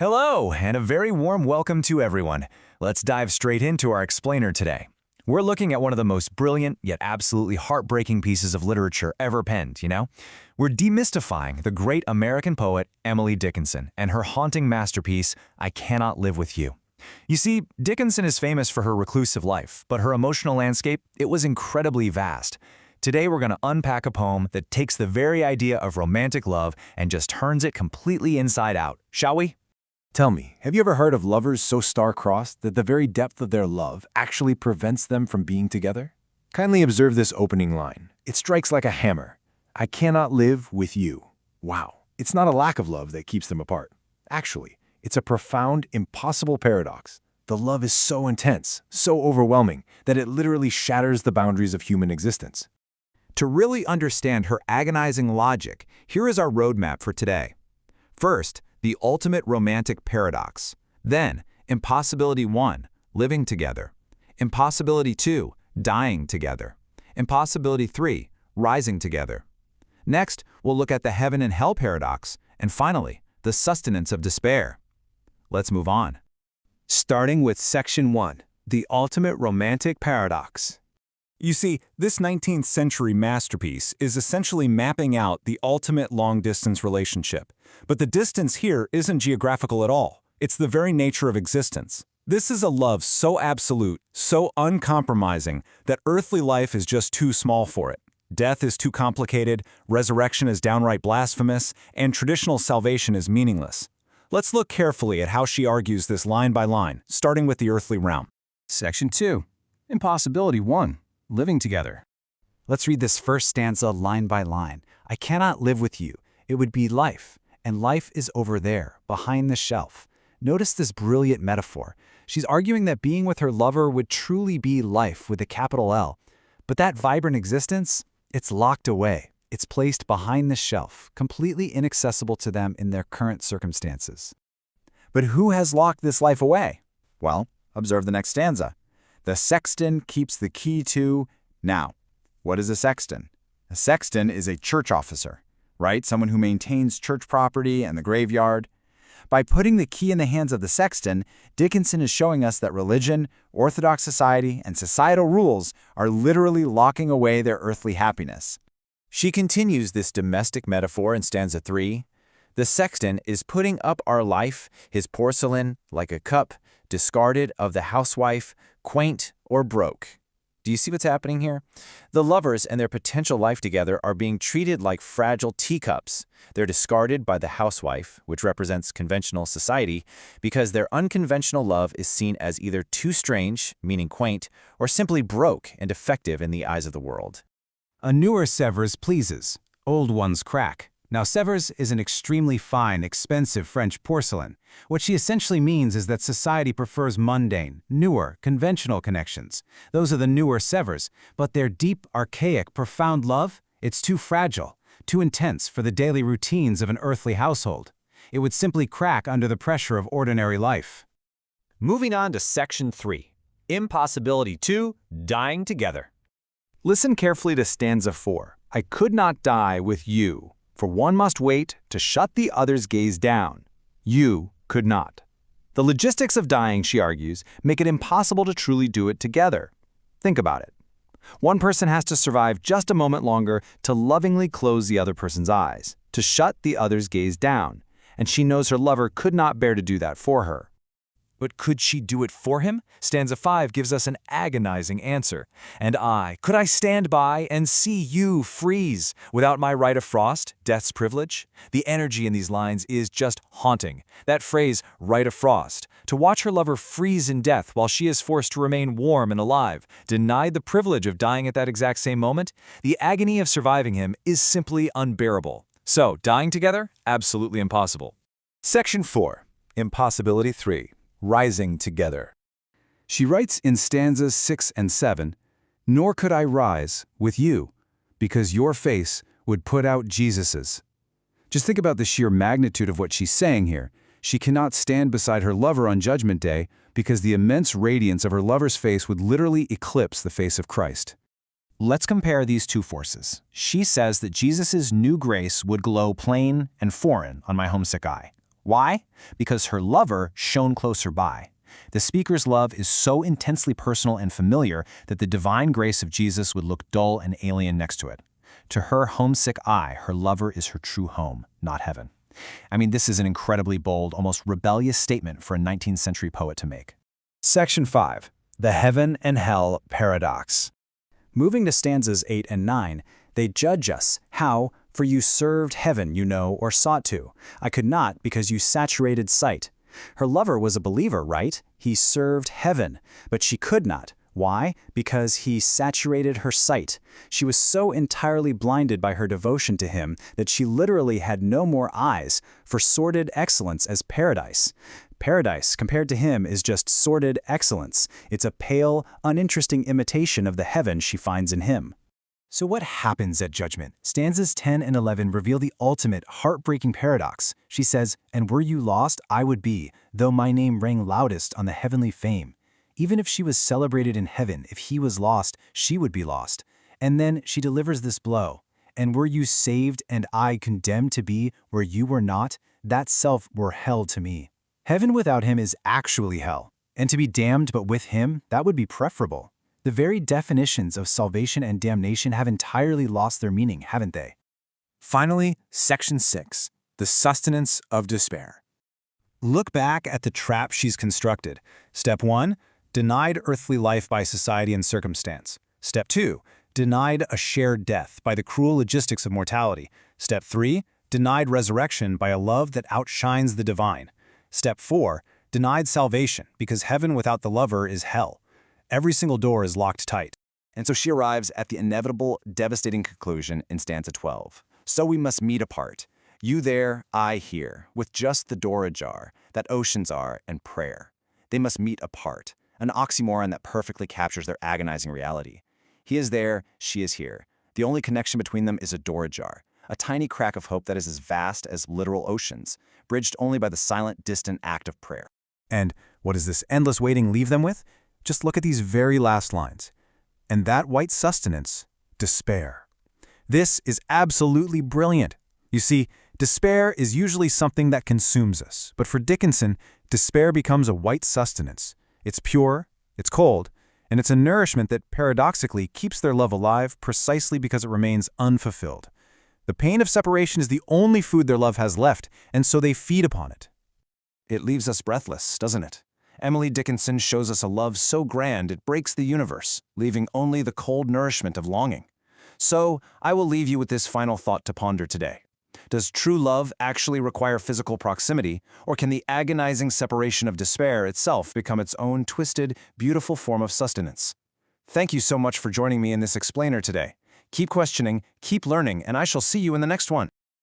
Hello, and a very warm welcome to everyone. Let's dive straight into our explainer today. We're looking at one of the most brilliant yet absolutely heartbreaking pieces of literature ever penned, We're demystifying the great American poet Emily Dickinson and her haunting masterpiece, I Cannot Live With You. You see, Dickinson is famous for her reclusive life, but her emotional landscape, it was incredibly vast. Today we're going to unpack a poem that takes the very idea of romantic love and just turns it completely inside out, shall we? Tell me, have you ever heard of lovers so star-crossed that the very depth of their love actually prevents them from being together? Kindly observe this opening line. It strikes like a hammer. I cannot live with you. Wow, it's not a lack of love that keeps them apart. Actually, it's a profound, impossible paradox. The love is so intense, so overwhelming, that it literally shatters the boundaries of human existence. To really understand her agonizing logic, here is our roadmap for today. First, the ultimate romantic paradox. Then, impossibility 1, living together. Impossibility 2, dying together. Impossibility 3, rising together. Next, we'll look at the heaven and hell paradox. And finally, the sustenance of despair. Let's move on. Starting with Section 1, the ultimate romantic paradox. You see, this 19th century masterpiece is essentially mapping out the ultimate long-distance relationship. But the distance here isn't geographical at all. It's the very nature of existence. This is a love so absolute, so uncompromising, that earthly life is just too small for it. Death is too complicated, resurrection is downright blasphemous, and traditional salvation is meaningless. Let's look carefully at how she argues this line by line, starting with the earthly realm. Section 2. Impossibility 1. Living together. Let's read this first stanza line by line. I cannot live with you. It would be life, and life is over there, behind the shelf. Notice this brilliant metaphor. She's arguing that being with her lover would truly be life with a capital L. But that vibrant existence, it's locked away. It's placed behind the shelf, completely inaccessible to them in their current circumstances. But who has locked this life away? Well, observe the next stanza. The sexton keeps the key to... Now, what is a sexton? A sexton is a church officer, right? Someone who maintains church property and the graveyard. By putting the key in the hands of the sexton, Dickinson is showing us that religion, orthodox society, and societal rules are literally locking away their earthly happiness. She continues this domestic metaphor in stanza 3. The sexton is putting up our life, his porcelain, like a cup, discarded of the housewife, quaint or broke. Do you see what's happening here? The lovers and their potential life together are being treated like fragile teacups. They're discarded by the housewife, which represents conventional society, because their unconventional love is seen as either too strange, meaning quaint, or simply broke and defective in the eyes of the world. A newer Sevres pleases, old ones crack. Now, Sevres is an extremely fine, expensive French porcelain. What she essentially means is that society prefers mundane, newer, conventional connections. Those are the newer Sevres, but their deep, archaic, profound love, it's too fragile, too intense for the daily routines of an earthly household. It would simply crack under the pressure of ordinary life. Moving on to Section 3, Impossibility 2, Dying Together. Listen carefully to stanza 4. I could not die with you, for one must wait to shut the other's gaze down. You could not. The logistics of dying, she argues, make it impossible to truly do it together. Think about it. One person has to survive just a moment longer to lovingly close the other person's eyes, to shut the other's gaze down, and she knows her lover could not bear to do that for her. But could she do it for him? Stanza 5 gives us an agonizing answer. And could I stand by and see you freeze without my right of frost, death's privilege? The energy in these lines is just haunting. That phrase, right of frost, to watch her lover freeze in death while she is forced to remain warm and alive, denied the privilege of dying at that exact same moment, the agony of surviving him is simply unbearable. So, dying together? Absolutely impossible. Section 4. Impossibility 3. Rising together. She writes in stanzas 6 and 7, Nor could I rise with you, because your face would put out Jesus's. Just think about the sheer magnitude of what she's saying here. She cannot stand beside her lover on Judgment Day because the immense radiance of her lover's face would literally eclipse the face of Christ. Let's compare these two forces. She says that Jesus' new grace would glow plain and foreign on my homesick eye. Why? Because her lover shone closer by. The speaker's love is so intensely personal and familiar that the divine grace of Jesus would look dull and alien next to it. To her homesick eye, her lover is her true home, not heaven. I mean, this is an incredibly bold, almost rebellious statement for a 19th century poet to make. Section 5. The Heaven and Hell Paradox. Moving to stanzas 8 and 9, they judge us. How? For you served heaven, you know, or sought to. I could not, because you saturated sight. Her lover was a believer, right? He served heaven, but she could not. Why? Because he saturated her sight. She was so entirely blinded by her devotion to him that she literally had no more eyes for sordid excellence as paradise. Paradise, compared to him, is just sordid excellence. It's a pale, uninteresting imitation of the heaven she finds in him. So what happens at judgment? Stanzas 10 and 11 reveal the ultimate, heartbreaking paradox. She says, "And were you lost, I would be, though my name rang loudest on the heavenly fame." Even if she was celebrated in heaven, if he was lost, she would be lost. And then she delivers this blow. "And were you saved, and I condemned to be where you were not, that self were hell to me." Heaven without him is actually hell. And to be damned but with him, that would be preferable. The very definitions of salvation and damnation have entirely lost their meaning, haven't they? Finally, Section 6. The Sustenance of Despair. Look back at the trap she's constructed. Step 1. Denied earthly life by society and circumstance. Step 2. Denied a shared death by the cruel logistics of mortality. Step 3. Denied resurrection by a love that outshines the divine. Step 4. Denied salvation because heaven without the lover is hell. Every single door is locked tight. And so she arrives at the inevitable, devastating conclusion in stanza 12. So we must meet apart. You there, I here, with just the door ajar, that oceans are, and prayer. They must meet apart, an oxymoron that perfectly captures their agonizing reality. He is there, she is here. The only connection between them is a door ajar, a tiny crack of hope that is as vast as literal oceans, bridged only by the silent, distant act of prayer. And what does this endless waiting leave them with? Just look at these very last lines. And that white sustenance, despair. This is absolutely brilliant. You see, despair is usually something that consumes us, but for Dickinson, despair becomes a white sustenance. It's pure, it's cold, and it's a nourishment that paradoxically keeps their love alive precisely because it remains unfulfilled. The pain of separation is the only food their love has left, and so they feed upon it. It leaves us breathless, doesn't it? Emily Dickinson shows us a love so grand it breaks the universe, leaving only the cold nourishment of longing. So, I will leave you with this final thought to ponder today. Does true love actually require physical proximity, or can the agonizing separation of despair itself become its own twisted, beautiful form of sustenance? Thank you so much for joining me in this explainer today. Keep questioning, keep learning, and I shall see you in the next one.